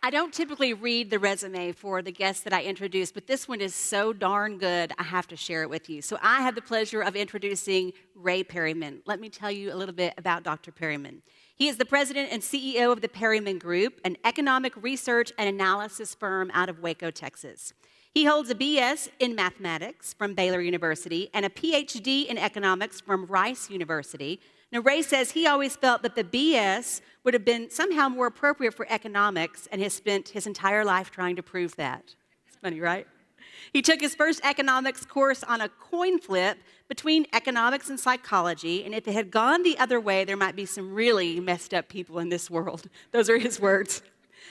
I don't typically read the resume for the guests that I introduce, but this one is so darn good, I have to share it with you. So I have the pleasure of introducing Ray Perryman. Let me tell you a little bit about Dr. Perryman. He is the president and CEO of the Perryman Group, an economic research and analysis firm out of Waco, Texas. He holds a BS in mathematics from Baylor University and a PhD in economics from Rice University. Now, Ray says he always felt that the BS would have been somehow more appropriate for economics and has spent his entire life trying to prove that. It's funny, right? He took his first economics course on a coin flip between economics and psychology, and if it had gone the other way, there might be some really messed up people in this world. Those are his words.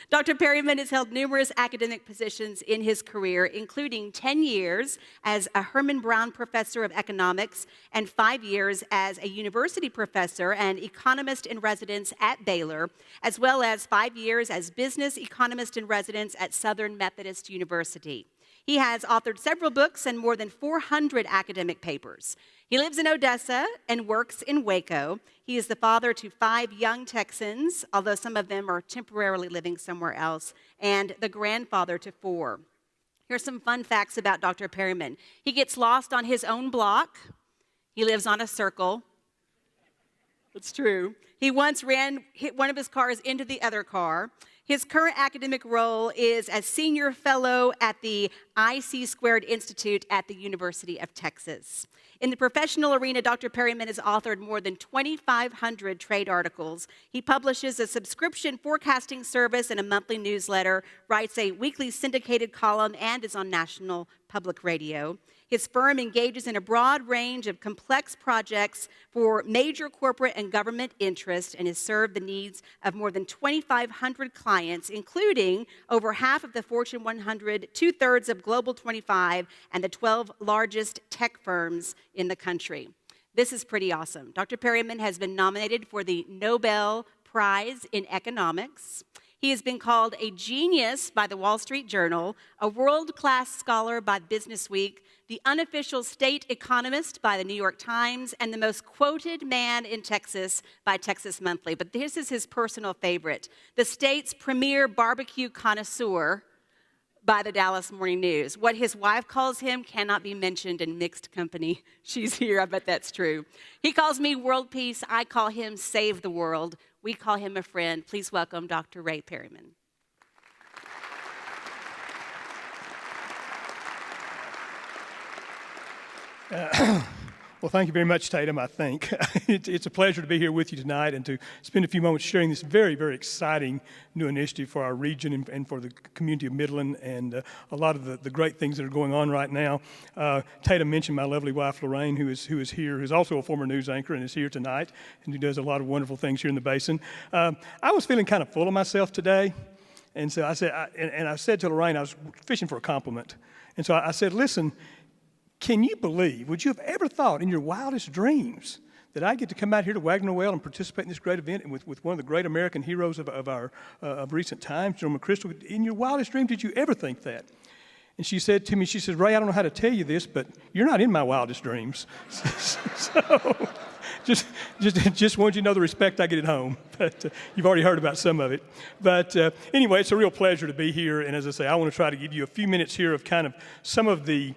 Dr. Perryman has held numerous academic positions in his career, including 10 years as a Herman Brown Professor of Economics and 5 years as a university professor and economist in residence at Baylor, as well as 5 years as business economist in residence at Southern Methodist University. He has authored several books and more than 400 academic papers. He lives in Odessa and works in Waco. He is the father to 5 young Texans, although some of them are temporarily living somewhere else, and the grandfather to 4. Here's some fun facts about Dr. Perryman. He gets lost on his own block. He lives on a circle. It's true. He once hit one of his cars into the other car. His current academic role is as senior fellow at the IC Squared Institute at the University of Texas. In the professional arena, Dr. Perryman has authored more than 2,500 trade articles. He publishes a subscription forecasting service and a monthly newsletter, writes a weekly syndicated column, and is on national public radio. His firm engages in a broad range of complex projects for major corporate and government interests and has served the needs of more than 2,500 clients, including over half of the Fortune 100, 2/3 of Global 25, and the 12 largest tech firms in the country. This is pretty awesome. Dr. Perryman has been nominated for the Nobel Prize in Economics. He has been called a genius by the Wall Street Journal, a world-class scholar by Business Week, the unofficial state economist by the New York Times, and the most quoted man in Texas by Texas Monthly. But this is his personal favorite, the state's premier barbecue connoisseur by the Dallas Morning News. What his wife calls him cannot be mentioned in mixed company. She's here, I bet that's true. He calls me world peace, I call him save the world. We call him a friend. Please welcome Dr. Ray Perryman. Well, thank you very much, Tatum, I think. It's a pleasure to be here with you tonight and to spend a few moments sharing this very, very exciting new initiative for our region and for the community of Midland and a lot of the great things that are going on right now. Tatum mentioned my lovely wife, Lorraine, who is here, who's also a former news anchor and is here tonight and who does a lot of wonderful things here in the basin. I was feeling kind of full of myself today, and so I said to Lorraine, I was fishing for a compliment, and so I said, listen, can you believe, would you have ever thought in your wildest dreams that I get to come out here to Wagner Well and participate in this great event and with one of the great American heroes of recent times, General McChrystal? In your wildest dreams, did you ever think that? And she said to me, she said, Ray, I don't know how to tell you this, but you're not in my wildest dreams. So just want you to know the respect I get at home. But you've already heard about some of it. But anyway, it's a real pleasure to be here. And as I say, I want to try to give you a few minutes here of kind of some of the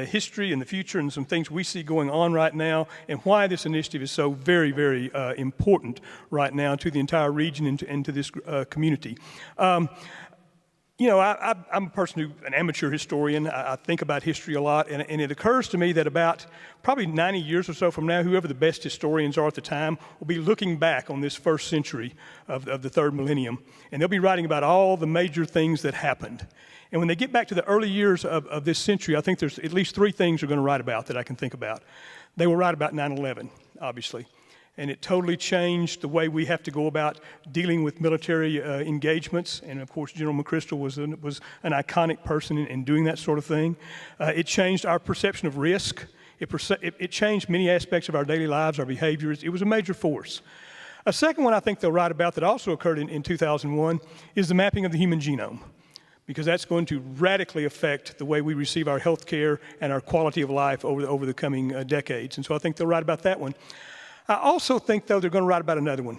history and the future and some things we see going on right now and why this initiative is so very, very important right now to the entire region and to this community. You know, I'm a person an amateur historian. I think about history a lot, and it occurs to me that about probably 90 years or so from now, whoever the best historians are at the time will be looking back on this first century of the third millennium, and they'll be writing about all the major things that happened. And when they get back to the early years of this century, I think there's at least 3 things they're going to write about that I can think about. They will write about 9/11, obviously. And it totally changed the way we have to go about dealing with military engagements. And of course, General McChrystal was an iconic person in doing that sort of thing. It changed our perception of risk. It changed many aspects of our daily lives, our behaviors. It was a major force. A second one I think they'll write about that also occurred in 2001 is the mapping of the human genome, because that's going to radically affect the way we receive our health care and our quality of life over the coming decades. And so I think they'll write about that one. I also think, though, they're going to write about another one.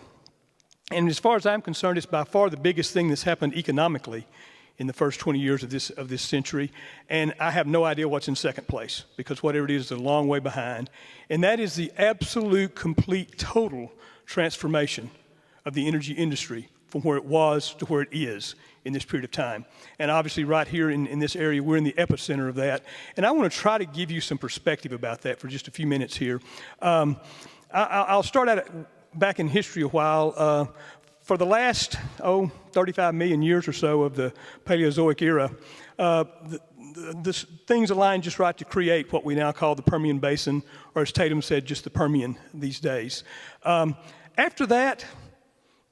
And as far as I'm concerned, it's by far the biggest thing that's happened economically in the first 20 years of this century. And I have no idea what's in second place, because whatever it is a long way behind. And that is the absolute, complete, total transformation of the energy industry from where it was to where it is in this period of time. And obviously right here in this area, we're in the epicenter of that. And I want to try to give you some perspective about that for just a few minutes here. I'll start out back in history a while. For the last, 35 million years or so of the Paleozoic era, things aligned just right to create what we now call the Permian Basin, or as Tatum said, just the Permian these days. After that,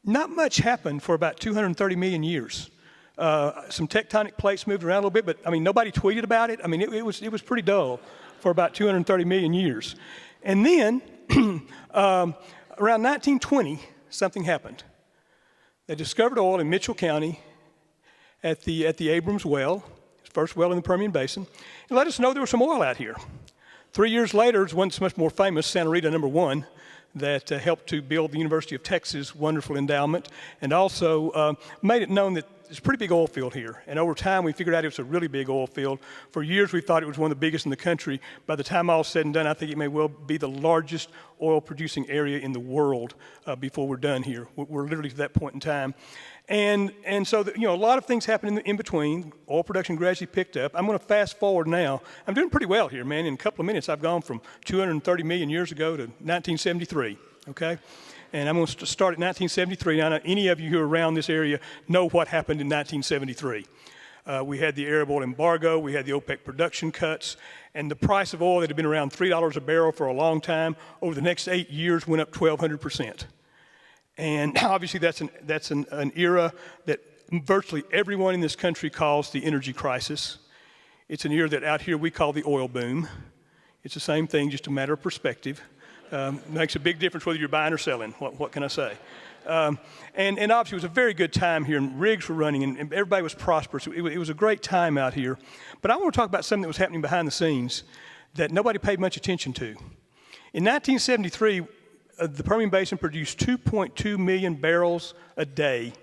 not much happened for about 230 million years. Some tectonic plates moved around a little bit, but I mean, nobody tweeted about it. I mean, it was pretty dull for about 230 million years. And then, around 1920, something happened. They discovered oil in Mitchell County at the Abrams well, first well in the Permian Basin, and let us know there was some oil out here. 3 years later, there's one that's much more famous, Santa Rita #1, that helped to build the University of Texas' wonderful endowment, and also made it known that there's a pretty big oil field here. And over time, we figured out it was a really big oil field. For years, we thought it was one of the biggest in the country. By the time all said and done, I think it may well be the largest oil-producing area in the world before we're done here. We're literally to that point in time. And so, a lot of things happened in between. Oil production gradually picked up. I'm going to fast forward now. I'm doing pretty well here, man. In a couple of minutes, I've gone from 230 million years ago to 1973, okay? And I'm going to start at 1973. Now, any of you who are around this area know what happened in 1973. We had the Arab oil embargo, we had the OPEC production cuts, and the price of oil that had been around $3 a barrel for a long time, over the next 8 years went up 1,200%. And obviously that's an era that virtually everyone in this country calls the energy crisis. It's an era that out here we call the oil boom. It's the same thing, just a matter of perspective. Makes a big difference whether you're buying or selling. What can I say? And obviously it was a very good time here, and rigs were running, and everybody was prosperous. It was a great time out here. But I want to talk about something that was happening behind the scenes that nobody paid much attention to. In 1973, the Permian Basin produced 2.2 million barrels a day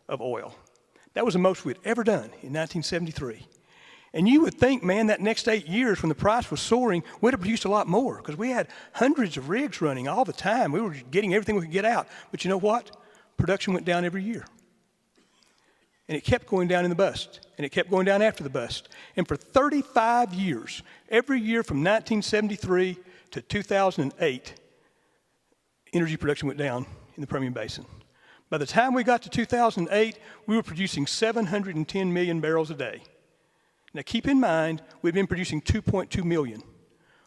of oil. That was the most we'd ever done in 1973. And you would think, man, that next 8 years when the price was soaring, we'd have produced a lot more, because we had hundreds of rigs running all the time. We were getting everything we could get out. But you know what? Production went down every year. And it kept going down in the bust. And it kept going down after the bust. And for 35 years, every year from 1973 to 2008, energy production went down in the Permian Basin. By the time we got to 2008, we were producing 710 million barrels a day. Now keep in mind, we've been producing 2.2 million.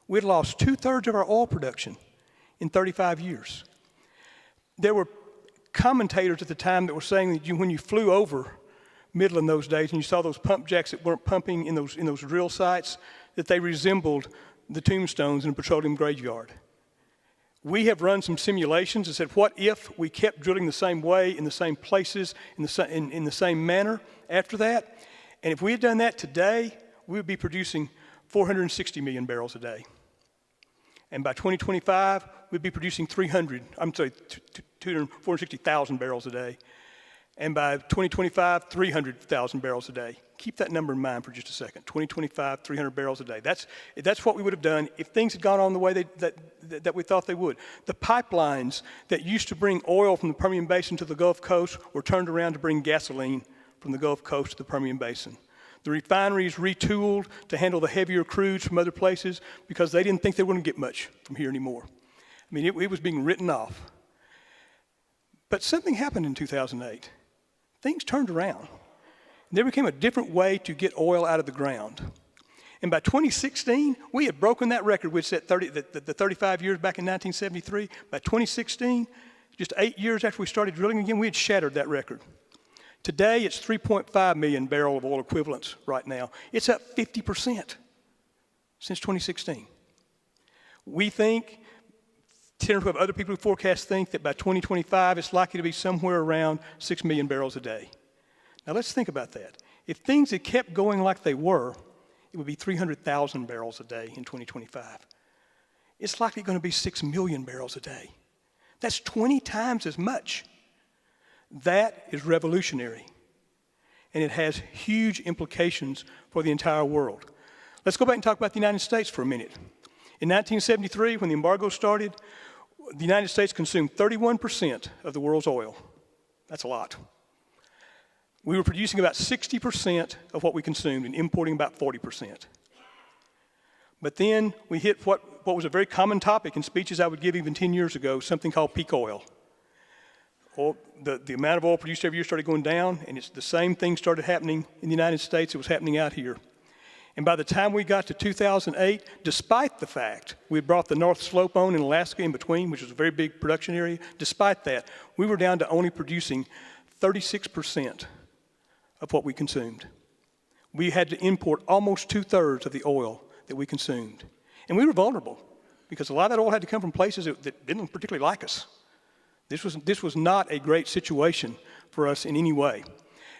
We'd lost 2/3 of our oil production in 35 years. There were commentators at the time that were saying that when you flew over Midland those days and you saw those pump jacks that weren't pumping in those drill sites, that they resembled the tombstones in a petroleum graveyard. We have run some simulations and said, what if we kept drilling the same way, in the same places, in the same manner after that? And if we had done that today, we would be producing 460 million barrels a day. And by 2025, we'd be producing 460,000 barrels a day. And by 2025, 300,000 barrels a day. Keep that number in mind for just a second. 2025, 300 barrels a day. That's what we would have done if things had gone on the way that we thought they would. The pipelines that used to bring oil from the Permian Basin to the Gulf Coast were turned around to bring gasoline from the Gulf Coast to the Permian Basin. The refineries retooled to handle the heavier crudes from other places because they didn't think they were going to get much from here anymore. I mean, it was being written off. But something happened in 2008. Things turned around. There became a different way to get oil out of the ground. And by 2016, we had broken that record, which set the 35 years back in 1973. By 2016, just 8 years after we started drilling again, we had shattered that record. Today, it's 3.5 million barrel of oil equivalents right now. It's up 50% since 2016. We think, 10 or 12 other people who forecast think that by 2025, it's likely to be somewhere around 6 million barrels a day. Now, let's think about that. If things had kept going like they were, it would be 300,000 barrels a day in 2025. It's likely going to be 6 million barrels a day. That's 20 times as much. That is revolutionary, and it has huge implications for the entire world. Let's go back and talk about the United States for a minute. In 1973, when the embargo started, the United States consumed 31% of the world's oil. That's a lot. We were producing about 60% of what we consumed and importing about 40%. But then we hit what was a very common topic in speeches I would give even 10 years ago, something called peak oil. The amount of oil produced every year started going down, and it's the same thing started happening in the United States. It was happening out here. And by the time we got to 2008, despite the fact we had brought the North Slope on in Alaska in between, which was a very big production area, despite that, we were down to only producing 36% of what we consumed. We had to import almost 2/3 of the oil that we consumed. And we were vulnerable because a lot of that oil had to come from places that didn't particularly like us. This was not a great situation for us in any way.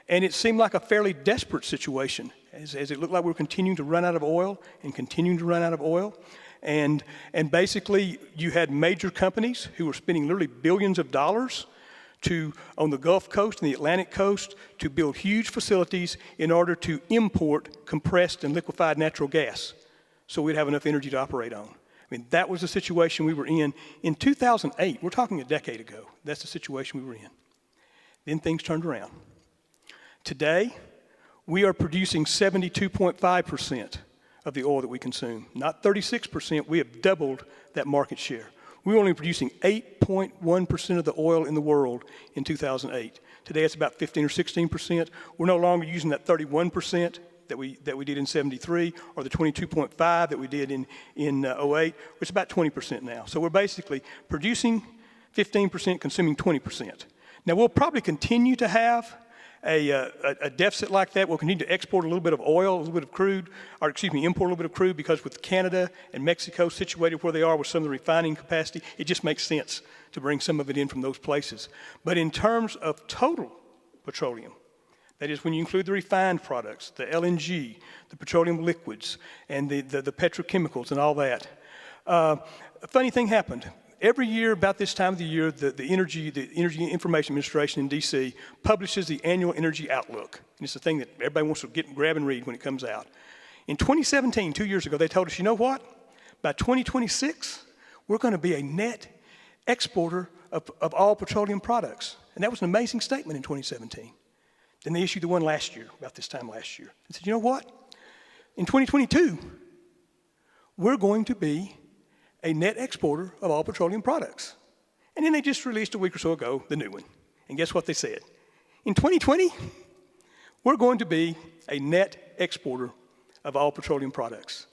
And it seemed like a fairly desperate situation as it looked like we were continuing to run out of oil and continuing to run out of oil. And basically, you had major companies who were spending literally billions of dollars on the Gulf Coast and the Atlantic Coast to build huge facilities in order to import compressed and liquefied natural gas so we'd have enough energy to operate on. I mean, that was the situation we were in. In 2008, we're talking a decade ago, that's the situation we were in. Then things turned around. Today, we are producing 72.5% of the oil that we consume, not 36%. We have doubled that market share. We were only producing 8.1% of the oil in the world in 2008. Today it's about 15 or 16%. We're no longer using that 31% that we did in 73 or the 22.5 that we did in 08. It's about 20% now. So we're basically producing 15%, consuming 20%. Now we'll probably continue to have a deficit like that. We'll continue to export a little bit of oil, a little bit of crude, import a little bit of crude, because with Canada and Mexico situated where they are with some of the refining capacity, it just makes sense to bring some of it in from those places. But in terms of total petroleum, that is when you include the refined products, the LNG, the petroleum liquids, and the petrochemicals and all that, a funny thing happened. Every year, about this time of the year, the Energy Information Administration in D.C. publishes the annual Energy Outlook. And it's a thing that everybody wants to grab and read when it comes out. In 2017, 2 years ago, they told us, you know what? By 2026, we're going to be a net exporter of all petroleum products. And that was an amazing statement in 2017. Then they issued the one last year, about this time last year. They said, you know what? In 2022, we're going to be a net exporter of all petroleum products. And then they just released a week or so ago the new one. And guess what they said? In 2020, we're going to be a net exporter of all petroleum products.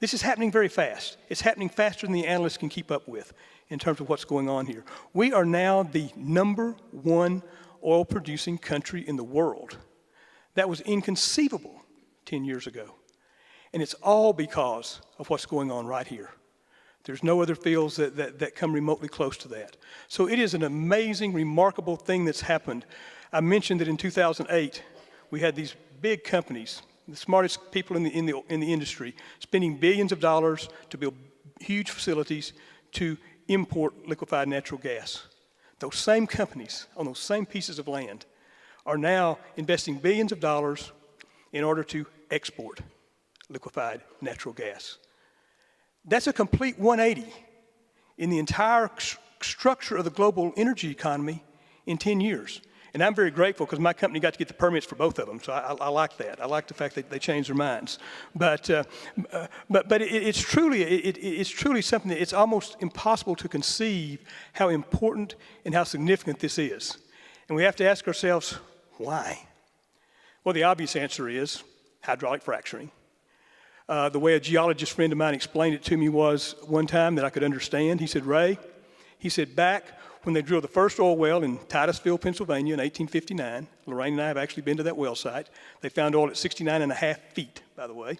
This is happening very fast. It's happening faster than the analysts can keep up with in terms of what's going on here. We are now the #1 oil-producing country in the world. That was inconceivable 10 years ago. And it's all because of what's going on right here. There's no other fields that come remotely close to that. So it is an amazing, remarkable thing that's happened. I mentioned that in 2008, we had these big companies, the smartest people in the industry, spending billions of dollars to build huge facilities to import liquefied natural gas. Those same companies on those same pieces of land are now investing billions of dollars in order to export liquefied natural gas. That's a complete 180 in the entire structure of the global energy economy in 10 years. And I'm very grateful because my company got to get the permits for both of them, so I like that. I like the fact that they changed their minds. But it's truly something that it's almost impossible to conceive how important and how significant this is. And we have to ask ourselves, why? Well, the obvious answer is hydraulic fracturing. The way a geologist friend of mine explained it to me was one time that I could understand. He said, Ray, back when they drilled the first oil well in Titusville, Pennsylvania in 1859, Lorraine and I have actually been to that well site. They found oil at 69.5 feet, by the way.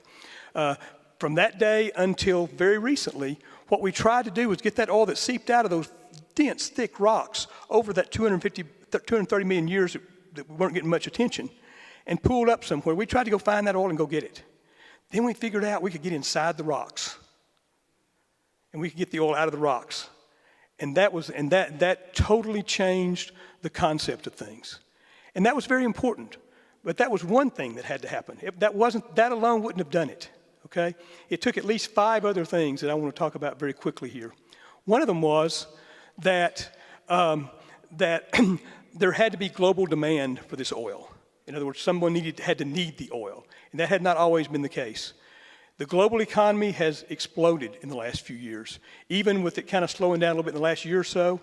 From that day until very recently, what we tried to do was get that oil that seeped out of those dense, thick rocks over that 230 million years that we weren't getting much attention and pulled up somewhere. We tried to go find that oil and go get it. Then we figured out we could get inside the rocks and we could get the oil out of the rocks. And that totally changed the concept of things. And that was very important. But that was one thing that had to happen. That alone wouldn't have done it, okay? It took at least 5 other things that I want to talk about very quickly here. One of them was that there had to be global demand for this oil. In other words, someone had to need the oil, and that had not always been the case. The global economy has exploded in the last few years. Even with it kind of slowing down a little bit in the last year or so,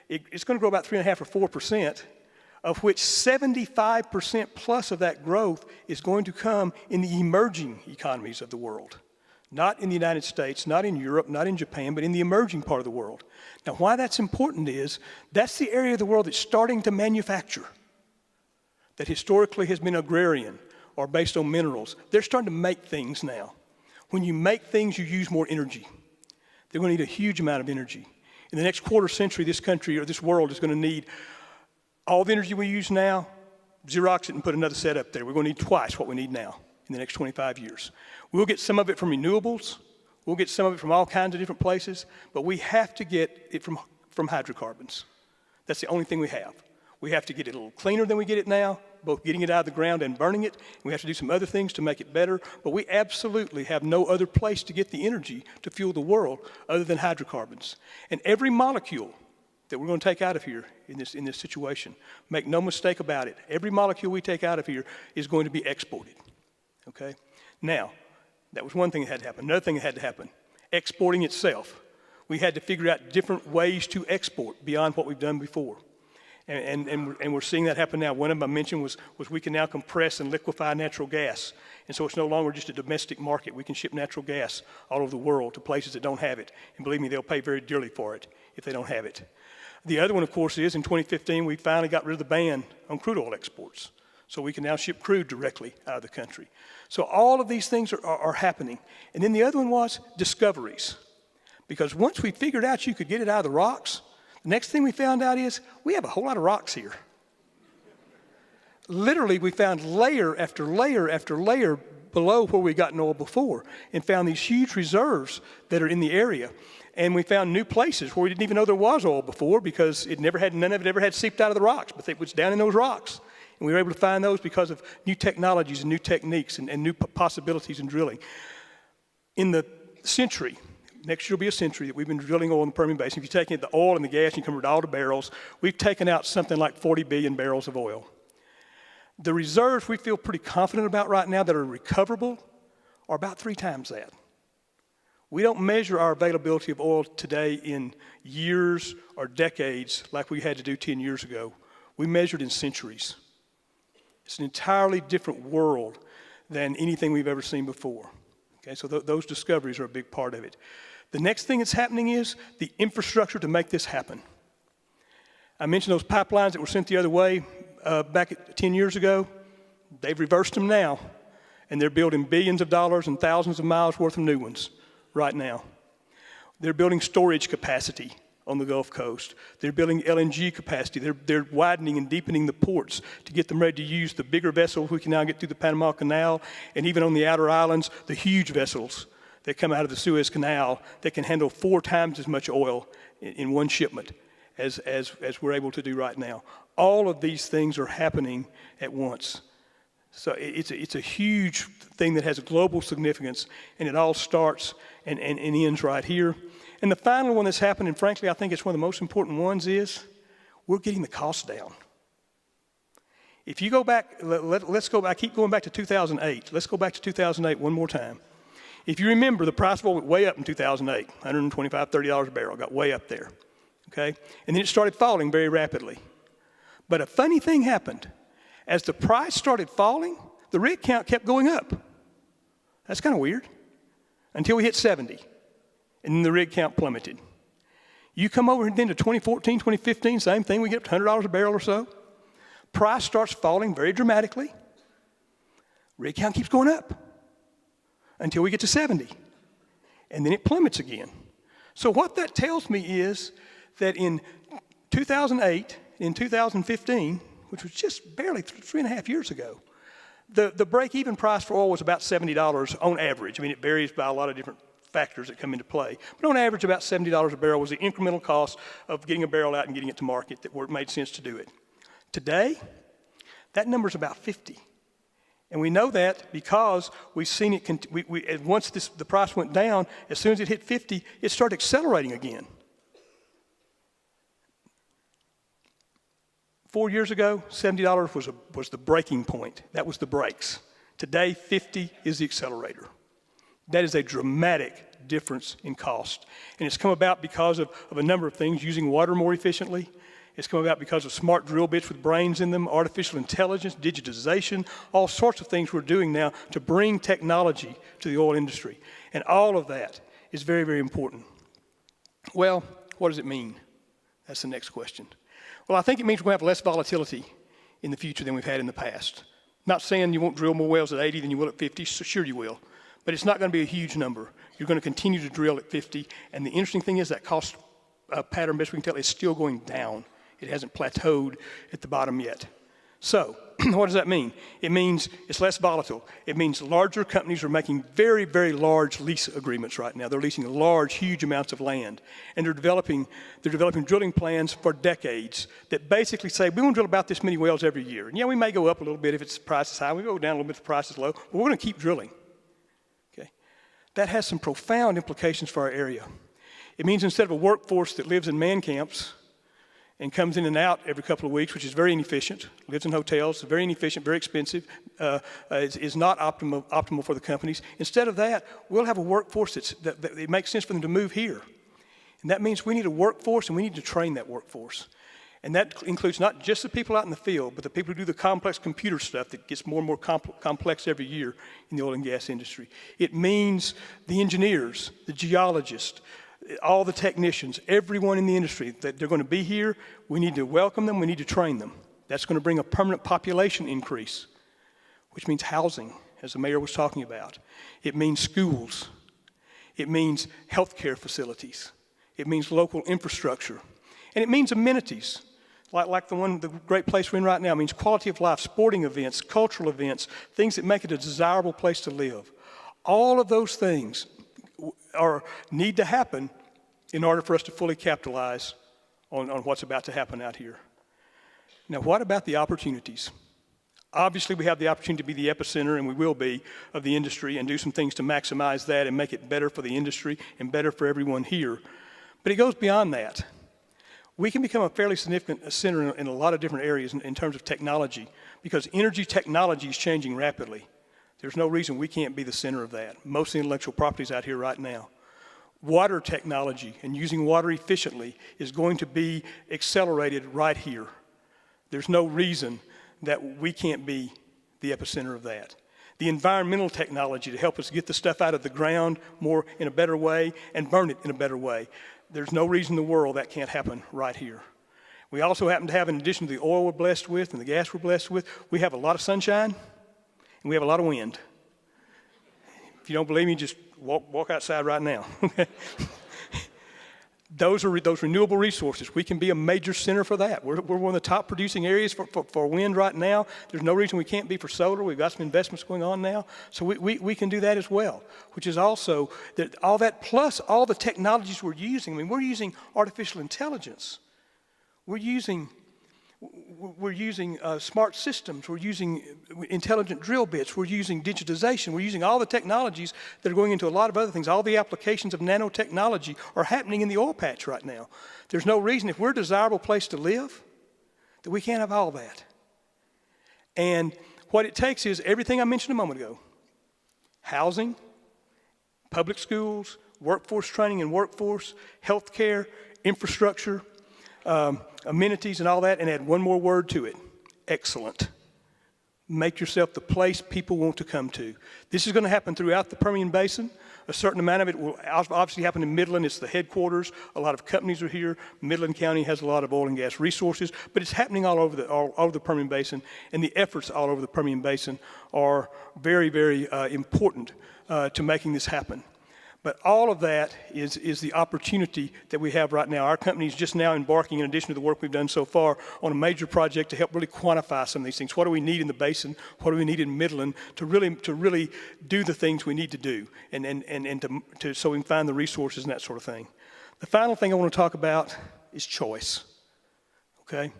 it's going to grow about 3.5% or 4%, of which 75% plus of that growth is going to come in the emerging economies of the world. Not in the United States, not in Europe, not in Japan, but in the emerging part of the world. Now, why that's important is that's the area of the world that's starting to manufacture, that historically has been agrarian or based on minerals. They're starting to make things now. When you make things, you use more energy. They're going to need a huge amount of energy. In the next quarter century, this country or this world is going to need all the energy we use now, Xerox it and put another set up there. We're going to need twice what we need now in the next 25 years. We'll get some of it from renewables. We'll get some of it from all kinds of different places, but we have to get it from hydrocarbons. That's the only thing we have. We have to get it a little cleaner than we get it now, both getting it out of the ground and burning it. We have to do some other things to make it better, but we absolutely have no other place to get the energy to fuel the world other than hydrocarbons. And every molecule that we're going to take out of here in this situation, make no mistake about it, every molecule we take out of here is going to be exported, okay? Now, that was one thing that had to happen. Another thing that had to happen, exporting itself. We had to figure out different ways to export beyond what we've done before. And we're seeing that happen now. One of them I mentioned was we can now compress and liquefy natural gas. And so it's no longer just a domestic market. We can ship natural gas all over the world to places that don't have it. And believe me, they'll pay very dearly for it if they don't have it. The other one, of course, is in 2015, we finally got rid of the ban on crude oil exports. So we can now ship crude directly out of the country. So all of these things are happening. And then the other one was discoveries. Because once we figured out you could get it out of the rocks, the next thing we found out is we have a whole lot of rocks here. Literally, we found layer after layer after layer below where we gotten oil before and found these huge reserves that are in the area. And we found new places where we didn't even know there was oil before because none of it ever had seeped out of the rocks, but it was down in those rocks. And we were able to find those because of new technologies and new techniques and new possibilities in drilling. In the century, next year will be a century that we've been drilling oil in the Permian Basin. If you take the oil and the gas and you convert it all to barrels, we've taken out something like 40 billion barrels of oil. The reserves we feel pretty confident about right now that are recoverable are about 3 times that. We don't measure our availability of oil today in years or decades like we had to do 10 years ago. We measure it in centuries. It's an entirely different world than anything we've ever seen before. Okay, so those discoveries are a big part of it. The next thing that's happening is the infrastructure to make this happen. I mentioned those pipelines that were sent the other way back 10 years ago. They've reversed them now, and they're building billions of dollars and thousands of miles worth of new ones right now. They're building storage capacity on the Gulf Coast. They're building LNG capacity. They're widening and deepening the ports to get them ready to use the bigger vessels we can now get through the Panama Canal, and even on the outer islands, the huge vessels that come out of the Suez Canal that can handle 4 times as much oil in one shipment as we're able to do right now. All of these things are happening at once. So it's a huge thing that has a global significance, and it all starts and ends right here. And the final one that's happened, and frankly, I think it's one of the most important ones, is we're getting the cost down. If you go back, let's go back, I keep going back to 2008. Let's go back to 2008 one more time. If you remember, the price of oil went way up in 2008, $125, $30 a barrel, got way up there, okay? And then it started falling very rapidly. But a funny thing happened. As the price started falling, the rig count kept going up. That's kind of weird. Until we hit 70. And then the rig count plummeted. You come over then to 2014, 2015, same thing. We get up to $100 a barrel or so. Price starts falling very dramatically. Rig count keeps going up until we get to 70. And then it plummets again. So what that tells me is that in 2008, in 2015, which was just barely 3.5 years ago, the break-even price for oil was about $70 on average. I mean, it varies by a lot of different factors that come into play. But on average, about $70 a barrel was the incremental cost of getting a barrel out and getting it to market where it made sense to do it. Today, that number's about 50. And we know that because we've seen it, once the price went down, as soon as it hit 50, it started accelerating again. 4 years ago, $70 was the breaking point. That was the brakes. Today, 50 is the accelerator. That is a dramatic difference in cost. And it's come about because of a number of things, using water more efficiently. It's come about because of smart drill bits with brains in them, artificial intelligence, digitization, all sorts of things we're doing now to bring technology to the oil industry. And all of that is very, very important. Well, what does it mean? That's the next question. Well, I think it means we're going to have less volatility in the future than we've had in the past. Not saying you won't drill more wells at 80 than you will at 50, so sure you will. But it's not going to be a huge number. You're going to continue to drill at 50. And the interesting thing is that cost pattern, best we can tell, is still going down. It hasn't plateaued at the bottom yet. So what does that mean? It means it's less volatile. It means larger companies are making very, very large lease agreements right now. They're leasing large, huge amounts of land. And they're developing drilling plans for decades that basically say, we want to drill about this many wells every year. And yeah, we may go up a little bit if the price is high. We go down a little bit if the price is low. But we're going to keep drilling. Okay? That has some profound implications for our area. It means instead of a workforce that lives in man camps and comes in and out every couple of weeks, which is very inefficient, lives in hotels, very inefficient, very expensive, is not optimal for the companies. Instead of that, we'll have a workforce that it makes sense for them to move here. And that means we need a workforce, and we need to train that workforce. And that includes not just the people out in the field, but the people who do the complex computer stuff that gets more and more complex every year in the oil and gas industry. It means the engineers, the geologists, all the technicians, everyone in the industry, that they're going to be here. We need to welcome them. We need to train them. That's going to bring a permanent population increase, which means housing, as the mayor was talking about. It means schools. It means healthcare facilities. It means local infrastructure. And it means amenities, like the great place we're in right now. It means quality of life, sporting events, cultural events, things that make it a desirable place to live. All of those things need to happen in order for us to fully capitalize on what's about to happen out here. Now, what about the opportunities? Obviously, we have the opportunity to be the epicenter, and we will be, of the industry and do some things to maximize that and make it better for the industry and better for everyone here. But it goes beyond that. We can become a fairly significant center in a lot of different areas in terms of technology, because energy technology is changing rapidly. There's no reason we can't be the center of that. Most of the intellectual property is out here right now. Water technology and using water efficiently is going to be accelerated right here. There's no reason that we can't be the epicenter of that. The environmental technology to help us get the stuff out of the ground more in a better way and burn it in a better way. There's no reason in the world that can't happen right here. We also happen to have, in addition to the oil we're blessed with and the gas we're blessed with, we have a lot of sunshine and we have a lot of wind. If you don't believe me, just walk outside right now. Those renewable resources. We can be a major center for that. We're one of the top producing areas for wind right now. There's no reason we can't be for solar. We've got some investments going on now. So we can do that as well, which is also all that plus all the technologies we're using. I mean, we're using artificial intelligence. We're using smart systems. We're using intelligent drill bits. We're using digitization. We're using all the technologies that are going into a lot of other things. All the applications of nanotechnology are happening in the oil patch right now. There's no reason, if we're a desirable place to live, that we can't have all that. And what it takes is everything I mentioned a moment ago. Housing, public schools, workforce training and workforce, healthcare, infrastructure, amenities and all that, and add one more word to it: excellent. Make yourself the place people want to come to. This is going to happen throughout the Permian Basin. A certain amount of it will obviously happen in Midland. It's the headquarters. A lot of companies are here. Midland County has a lot of oil and gas resources, but it's happening all over the Permian Basin, and the efforts all over the Permian Basin are very, very important to making this happen. But all of that is the opportunity that we have right now. Our company is just now embarking, in addition to the work we've done so far, on a major project to help really quantify some of these things. What do we need in the basin? What do we need in Midland to really do the things we need to do, and so we can find the resources and that sort of thing. The final thing I want to talk about is choice. Okay,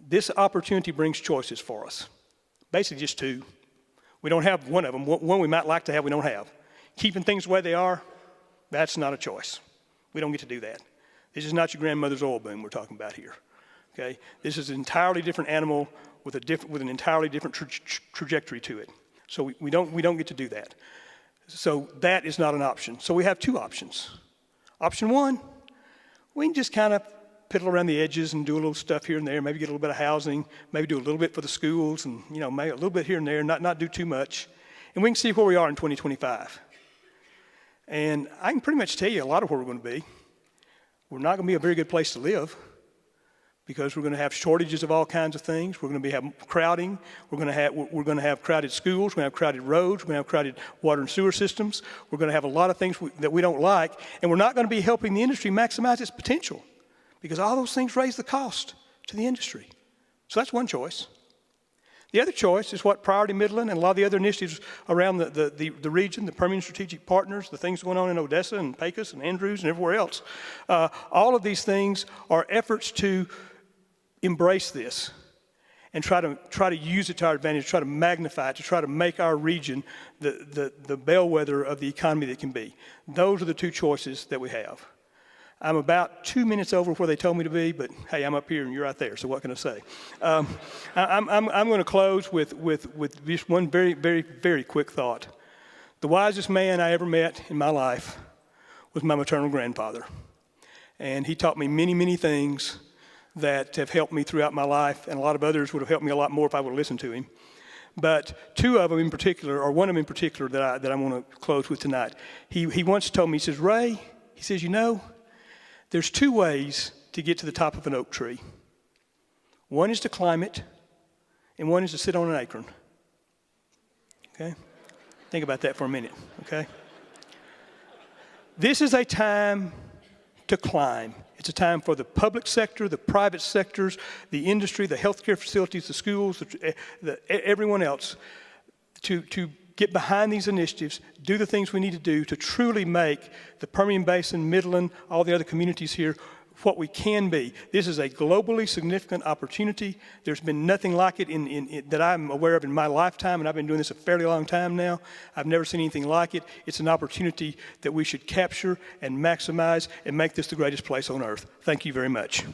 this opportunity brings choices for us. Basically, just two. We don't have one of them. One we might like to have, we don't have. Keeping things the way they are, that's not a choice. We don't get to do that. This is not your grandmother's oil boom we're talking about here. Okay, this is an entirely different animal with an entirely different trajectory to it. So we don't get to do that. So that is not an option. So we have two options. Option one, we can just kind of piddle around the edges and do a little stuff here and there, maybe get a little bit of housing, maybe do a little bit for the schools, and maybe a little bit here and there, not do too much. And we can see where we are in 2025. And I can pretty much tell you a lot of where we're going to be. We're not going to be a very good place to live because we're going to have shortages of all kinds of things. We're going to have crowding. We're going to have crowded schools. We're going to have crowded roads. We're going to have crowded water and sewer systems. We're going to have a lot of things that we don't like. And we're not going to be helping the industry maximize its potential because all those things raise the cost to the industry. So that's one choice. The other choice is what Priority Midland and a lot of the other initiatives around the region, the Permian Strategic Partners, the things going on in Odessa and Pecos and Andrews and everywhere else, all of these things are efforts to embrace this and try to use it to our advantage, try to magnify it, to try to make our region the bellwether of the economy that it can be. Those are the two choices that we have. I'm about 2 minutes over where they told me to be, but hey, I'm up here and you're right there, so what can I say? I'm going to close with just one very, very, very quick thought. The wisest man I ever met in my life was my maternal grandfather. And he taught me many, many things that have helped me throughout my life, and a lot of others would have helped me a lot more if I would have listened to him. But two of them in particular, or one of them in particular that I want to close with tonight. He once told me, he says, Ray, he says, there's two ways to get to the top of an oak tree. One is to climb it, and one is to sit on an acorn. Okay? Think about that for a minute, okay? This is a time to climb. It's a time for the public sector, the private sectors, the industry, the healthcare facilities, the schools, everyone else to get behind these initiatives, do the things we need to do to truly make the Permian Basin, Midland, all the other communities here what we can be. This is a globally significant opportunity. There's been nothing like it that I'm aware of in my lifetime, and I've been doing this a fairly long time now. I've never seen anything like it. It's an opportunity that we should capture and maximize and make this the greatest place on earth. Thank you very much.